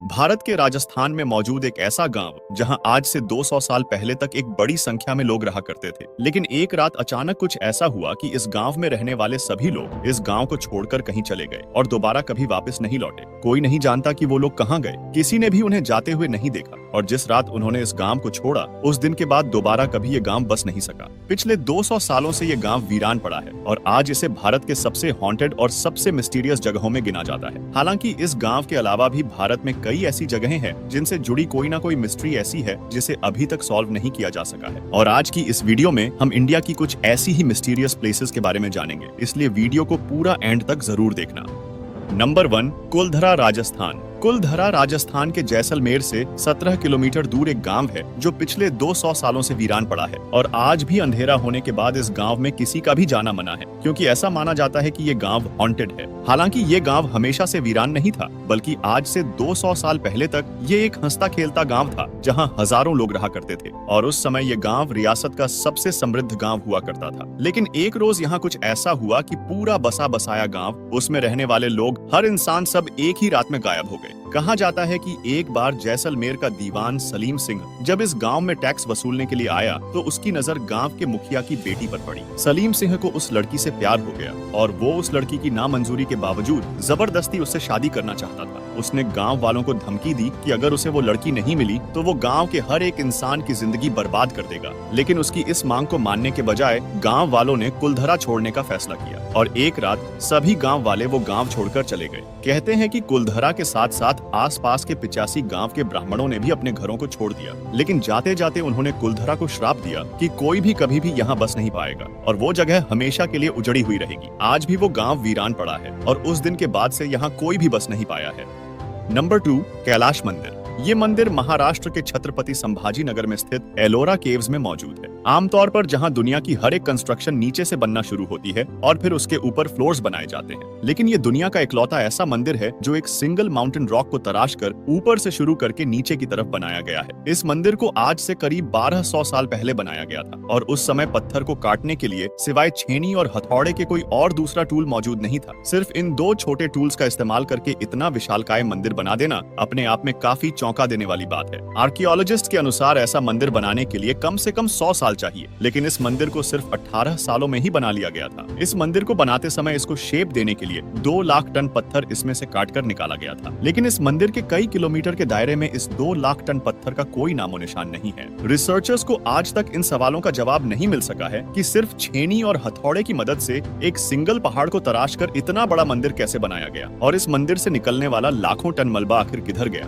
भारत के राजस्थान में मौजूद एक ऐसा गांव जहां आज से 200 साल पहले तक एक बड़ी संख्या में लोग रहा करते थे। लेकिन एक रात अचानक कुछ ऐसा हुआ कि इस गांव में रहने वाले सभी लोग इस गांव को छोड़कर कहीं चले गए और दोबारा कभी वापस नहीं लौटे। कोई नहीं जानता कि वो लोग कहां गए, किसी ने भी उन्हें जाते हुए नहीं देखा और जिस रात उन्होंने इस गांव को छोड़ा उस दिन के बाद दोबारा कभी ये गांव बस नहीं सका। पिछले 200 सालों से ये गांव वीरान पड़ा है और आज इसे भारत के सबसे हॉन्टेड और सबसे मिस्टीरियस जगहों में गिना जाता है। हालांकि इस गांव के अलावा भी भारत में कई ऐसी जगहें हैं जिनसे जुड़ी कोई ना कोई मिस्ट्री ऐसी है जिसे अभी तक सॉल्व नहीं किया जा सका है। और आज की इस वीडियो में हम इंडिया की कुछ ऐसी ही मिस्टीरियस प्लेसेस के बारे में जानेंगे, इसलिए वीडियो को पूरा एंड तक जरूर देखना। नंबर 1, कुलधरा राजस्थान। कुलधरा राजस्थान के जैसलमेर से 17 किलोमीटर दूर एक गांव है जो पिछले 200 सालों से वीरान पड़ा है और आज भी अंधेरा होने के बाद इस गांव में किसी का भी जाना मना है, क्योंकि ऐसा माना जाता है कि ये गांव हॉन्टेड है। हालांकि ये गांव हमेशा से वीरान नहीं था, बल्कि आज से 200 साल पहले तक ये एक हंसता खेलता गांव था जहां हजारों लोग रहा करते थे और उस समय ये गांव रियासत का सबसे समृद्ध गांव हुआ करता था। लेकिन एक रोज यहाँ कुछ ऐसा हुआ कि पूरा बसा बसाया गांव, उसमें रहने वाले लोग, हर इंसान, सब एक ही रात में गायब हो गए। कहा जाता है कि एक बार जैसलमेर का दीवान सलीम सिंह जब इस गांव में टैक्स वसूलने के लिए आया तो उसकी नजर गांव के मुखिया की बेटी पर पड़ी। सलीम सिंह को उस लड़की से प्यार हो गया और वो उस लड़की की नामंजूरी के बावजूद जबरदस्ती उससे शादी करना चाहता था। उसने गांव वालों को धमकी दी कि अगर उसे वो लड़की नहीं मिली तो वो गांव के हर एक इंसान की जिंदगी बर्बाद कर देगा। लेकिन उसकी इस मांग को मानने के बजाय गांव वालों ने कुलधरा छोड़ने का फैसला किया और एक रात सभी गांव वाले वो गांव छोड़कर चले गए। कहते हैं कि कुलधरा के साथ साथ आसपास के 85 गांव के ब्राह्मणों ने भी अपने घरों को छोड़ दिया, लेकिन जाते जाते उन्होंने कुलधरा को श्राप दिया कि कोई भी कभी भी यहाँ बस नहीं पाएगा और वो जगह हमेशा के लिए उजड़ी हुई रहेगी। आज भी वो गांव वीरान पड़ा है और उस दिन के बाद से यहाँ कोई भी बस नहीं पाया है। नंबर 2, कैलाश मंदिर। ये मंदिर महाराष्ट्र के छत्रपति संभाजी नगर में स्थित एलोरा केव्स में मौजूद है। आमतौर पर जहां दुनिया की हर एक कंस्ट्रक्शन नीचे से बनना शुरू होती है और फिर उसके ऊपर फ्लोर्स बनाए जाते हैं, लेकिन ये दुनिया का इकलौता ऐसा मंदिर है जो एक सिंगल माउंटेन रॉक को तराश कर ऊपर से शुरू करके नीचे की तरफ बनाया गया है। इस मंदिर को आज से करीब 1200 साल पहले बनाया गया था और उस समय पत्थर को काटने के लिए सिवाय छेनी और हथौड़े के कोई और दूसरा टूल मौजूद नहीं था। सिर्फ इन 2 छोटे टूल्स का इस्तेमाल करके इतना विशालकाय मंदिर बना देना अपने आप में काफी चौंका देने वाली बात है। आर्कियोलॉजिस्ट के अनुसार ऐसा मंदिर बनाने के लिए कम से कम 100 साल चाहिए, लेकिन इस मंदिर को सिर्फ 18 सालों में ही बना लिया गया था। इस मंदिर को बनाते समय इसको शेप देने के लिए 2 लाख टन पत्थर इसमें से काटकर निकाला गया था, लेकिन इस मंदिर के कई किलोमीटर के दायरे में इस 2 लाख टन पत्थर का कोई नामो निशान नहीं है। रिसर्चर्स को आज तक इन सवालों का जवाब नहीं मिल सका है कि सिर्फ छेनी और हथौड़े की मदद से एक सिंगल पहाड़ को तराश कर इतना बड़ा मंदिर कैसे बनाया गया और इस मंदिर से निकलने वाला लाखों टन मलबा आखिर किधर गया।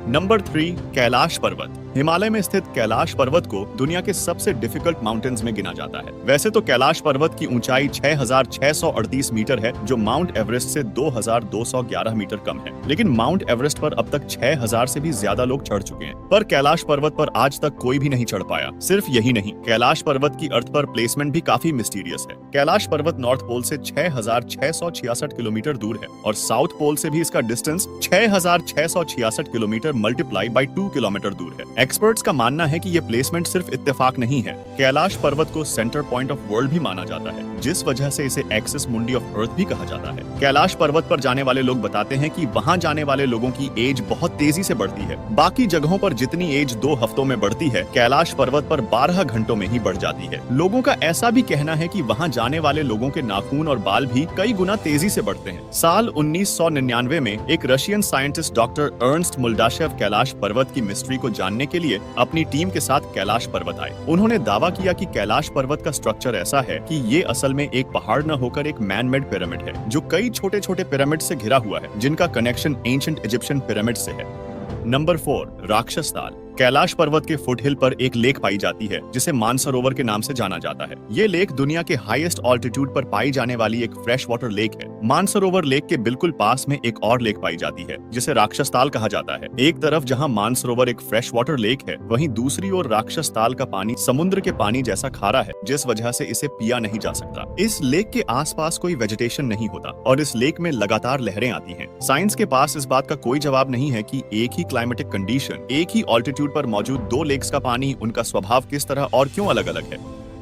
नंबर 3, कैलाश पर्वत। हिमालय में स्थित कैलाश पर्वत को दुनिया के सबसे डिफिकल्ट माउंटेन्स में गिना जाता है। वैसे तो कैलाश पर्वत की ऊंचाई 6638 मीटर है, जो माउंट एवरेस्ट से 2211 मीटर कम है, लेकिन माउंट एवरेस्ट पर अब तक 6000 से भी ज्यादा लोग चढ़ चुके हैं, पर कैलाश पर्वत पर आज तक कोई भी नहीं चढ़ पाया। सिर्फ यही नहीं, कैलाश पर्वत की अर्थ पर प्लेसमेंट भी काफी मिस्टीरियस है। कैलाश पर्वत नॉर्थ पोल से 6666 किलोमीटर दूर है और साउथ पोल से भी इसका distance 6666 kilometre multiply by 2 kilometre दूर है। एक्सपर्ट्स का मानना है कि ये प्लेसमेंट सिर्फ इत्तेफाक नहीं है। कैलाश पर्वत को सेंटर पॉइंट ऑफ वर्ल्ड भी माना जाता है, जिस वजह से इसे एक्सिस मुंडी ऑफ अर्थ भी कहा जाता है। कैलाश पर्वत पर जाने वाले लोग बताते हैं कि वहां जाने वाले लोगों की एज बहुत तेजी से बढ़ती है। बाकी जगहों पर जितनी एज 2 हफ्तों में बढ़ती है, कैलाश पर्वत पर 12 घंटों में ही बढ़ जाती है। लोगों का ऐसा भी कहना है कि वहां जाने वाले लोगों के नाखून और बाल भी कई गुना तेजी से बढ़ते हैं। साल 1999 में एक Russian scientist doctor Ernst Muldashev Kailash पर्वत की मिस्ट्री को जानने के लिए अपनी टीम के साथ कैलाश पर्वत आए। उन्होंने दावा किया कि कैलाश पर्वत का स्ट्रक्चर ऐसा है कि ये असल में एक पहाड़ न होकर एक मैन मेड पिरामिड है, जो कई छोटे छोटे पिरामिड से घिरा हुआ है, जिनका कनेक्शन एंशिएंट इजिप्शियन पिरामिड से है। नंबर 4, राक्षस ताल। कैलाश पर्वत के फुटहिल पर एक लेक पाई जाती है जिसे मानसरोवर के नाम से जाना जाता है। ये लेक दुनिया के हाईएस्ट ऑल्टीट्यूड पर पाई जाने वाली एक फ्रेश वाटर लेक है। मानसरोवर लेक के बिल्कुल पास में एक और लेक पाई जाती है जिसे राक्षस ताल कहा जाता है। एक तरफ जहां मानसरोवर एक फ्रेश वाटर लेक है, वहीं दूसरी ओर राक्षस ताल का पानी समुद्र के पानी जैसा खारा है, जिस वजह से इसे पिया नहीं जा सकता। इस लेक के आसपास कोई वेजिटेशन नहीं होता और इस लेक में लगातार लहरें आती हैं। साइंस के पास इस बात का कोई जवाब नहीं है कि एक ही क्लाइमेटिक कंडीशन, एक ही ऑल्टीट्यूड पर मौजूद 2 लेक्स का पानी, उनका स्वभाव किस तरह और क्यों अलग अलग है।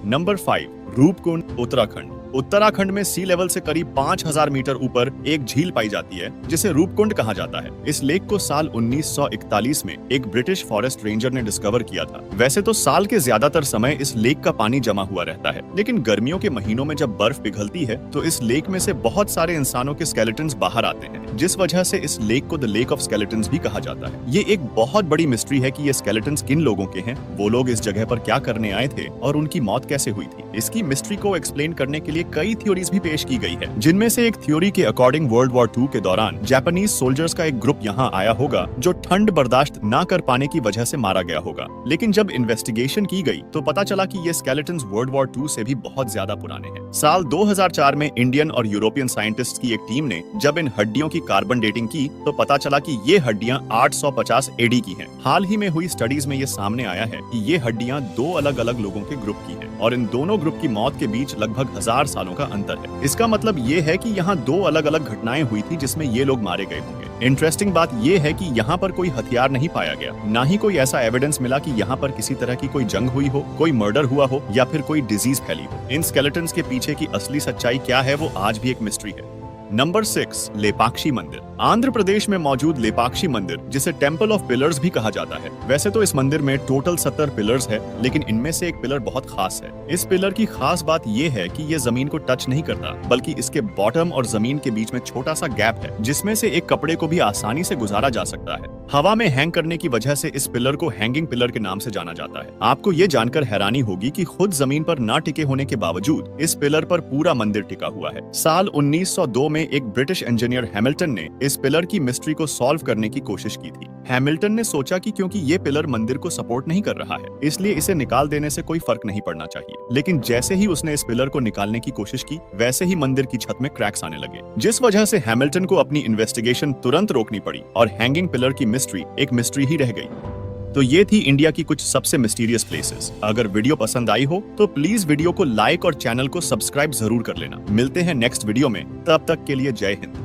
नंबर 5, रूपकुंड, उत्तराखंड। उत्तराखंड में सी लेवल से करीब 5000 मीटर ऊपर एक झील पाई जाती है जिसे रूपकुंड कहा जाता है। इस लेक को साल 1941 में एक ब्रिटिश फॉरेस्ट रेंजर ने डिस्कवर किया था। वैसे तो साल के ज्यादातर समय इस लेक का पानी जमा हुआ रहता है, लेकिन गर्मियों के महीनों में जब बर्फ पिघलती है तो इस लेक में से बहुत सारे इंसानों के स्केलेटन्स बाहर आते हैं, जिस वजह से इस लेक को द लेक ऑफ स्केलेटन्स भी कहा जाता है। ये एक बहुत बड़ी मिस्ट्री है कि ये स्केलेटन्स किन लोगों के हैं, वो लोग इस जगह पर क्या करने आए थे और उनकी मौत कैसे हुई थी। इसकी मिस्ट्री को एक्सप्लेन करने के लिए कई थ्योरीज भी पेश की गई है, जिनमें से एक थ्योरी के अकॉर्डिंग वर्ल्ड वॉर 2 के दौरान जापानीज सोल्जर्स का एक ग्रुप यहाँ आया होगा जो ठंड बर्दाश्त न कर पाने की वजह से मारा गया होगा। लेकिन जब इन्वेस्टिगेशन की गई तो पता चला कि ये स्केलेटन्स वर्ल्ड वॉर 2 से भी बहुत ज्यादा पुराने हैं। साल 2004 में इंडियन और यूरोपियन साइंटिस्ट की एक टीम ने जब इन हड्डियों की कार्बन डेटिंग की तो पता चला कि ये हड्डियां 850 एडी की हैं। हाल ही में हुई स्टडीज में ये सामने आया है कि ये हड्डियां दो अलग अलग लोगों के ग्रुप की हैं और इन दोनों ग्रुप की मौत के बीच लगभग 1000 सालों का अंतर है। इसका मतलब ये है कि यहाँ दो अलग अलग घटनाएं हुई थी जिसमें ये लोग मारे गए होंगे। इंटरेस्टिंग बात ये है कि यहाँ पर कोई हथियार नहीं पाया गया, ना ही कोई ऐसा एविडेंस मिला कि यहाँ पर किसी तरह की कोई जंग हुई हो, कोई मर्डर हुआ हो या फिर कोई डिजीज फैली हो। इन स्केलेटन्स के पीछे की असली सच्चाई क्या है वो आज भी एक मिस्ट्री है। नंबर 6, लेपाक्षी मंदिर। आंध्र प्रदेश में मौजूद लेपाक्षी मंदिर, जिसे टेम्पल ऑफ पिलर्स भी कहा जाता है। वैसे तो इस मंदिर में टोटल 70 पिलर्स है, लेकिन इनमें से एक पिलर बहुत खास है। इस पिलर की खास बात ये है कि ये जमीन को टच नहीं करता, बल्कि इसके बॉटम और जमीन के बीच में छोटा सा गैप है, जिसमें से एक कपड़े को भी आसानी से गुजारा जा सकता है। हवा में हैंग करने की वजह से इस पिलर को हैंगिंग पिलर के नाम से जाना जाता है। आपको ये जानकर हैरानी होगी कि खुद जमीन पर ना टिके होने के बावजूद इस पिलर पर पूरा मंदिर टिका हुआ है। साल 1902 में एक ब्रिटिश इंजीनियर हैमिल्टन ने इस पिलर की मिस्ट्री को सॉल्व करने की कोशिश की थी। हैमिल्टन ने सोचा कि क्योंकि ये पिलर मंदिर को सपोर्ट नहीं कर रहा है, इसलिए इसे निकाल देने से कोई फर्क नहीं पड़ना चाहिए। लेकिन जैसे ही उसने इस पिलर को निकालने की कोशिश की, वैसे ही मंदिर की छत में क्रैक्स आने लगे, जिस वजह से हैमिल्टन को अपनी इन्वेस्टिगेशन तुरंत रोकनी पड़ी और हैंगिंग पिलर की मिस्ट्री एक मिस्ट्री ही रह गई। तो ये थी इंडिया की कुछ सबसे मिस्टीरियस प्लेसेस। अगर वीडियो पसंद आई हो तो प्लीज वीडियो को लाइक और चैनल को सब्सक्राइब जरूर कर लेना। मिलते हैं नेक्स्ट वीडियो में, तब तक के लिए जय हिंद।